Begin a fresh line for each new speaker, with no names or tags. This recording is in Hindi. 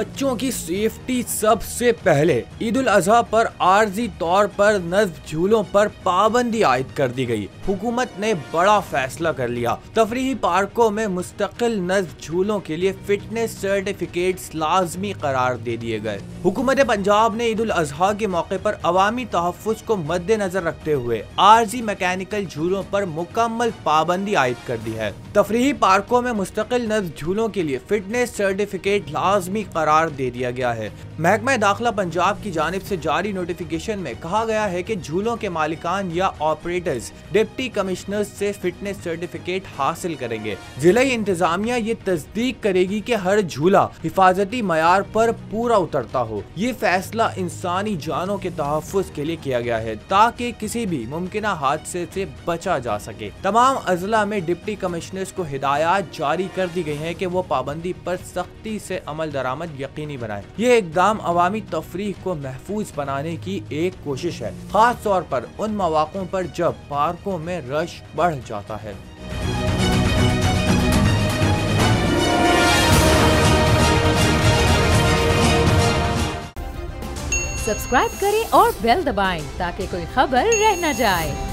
बच्चों की सेफ्टी सबसे पहले। ईद उल अजहा पर आर्जी तौर पर नस्ब झूलों पर पाबंदी आयद कर दी गई। हुकूमत ने बड़ा फैसला कर लिया। तफरीही पार्कों में मुस्तकिल नस्ब झूलों के लिए फिटनेस सर्टिफिकेट्स लाजमी करार दे दिए गए। हुकूमत पंजाब ने ईद उल अजहा के मौके पर अवामी तहफ़्फ़ुज़ को मद्देनजर रखते हुए आर्जी मैकेनिकल झूलों पर मुकम्मल पाबंदी आयद कर दी है। तफरीही पार्कों में मुस्तकिल नस्ब झूलों के लिए फिटनेस सर्टिफिकेट लाजमी करार दे दिया गया है। महकमा दाखिला पंजाब की जानिब से जारी नोटिफिकेशन में कहा गया है कि झूलों के मालिकान या ऑपरेटर्स डिप्टी कमिश्नर से फिटनेस सर्टिफिकेट हासिल करेंगे। जिला इंतजामिया ये तस्दीक करेगी कि हर झूला हिफाजती मयार पर पूरा उतरता हो। ये फैसला इंसानी जानों के तहफ़्फ़ुज़ के लिए किया गया है ताकि किसी भी मुमकिना हादसे से बचा जा सके। तमाम अजला में डिप्टी कमिश्नर्स को हिदायत जारी कर दी गई है कि वो पाबंदी पर सख्ती से अमल दरामद यकीनी बनाए। ये इकदाम अवामी तफरीह को महफूज बनाने की एक कोशिश है, खास तौर पर उन मौक़ों पर जब पार्कों में रश बढ़ जाता है।
सब्सक्राइब करें और बेल दबाएं ताकि कोई खबर रह न जाए।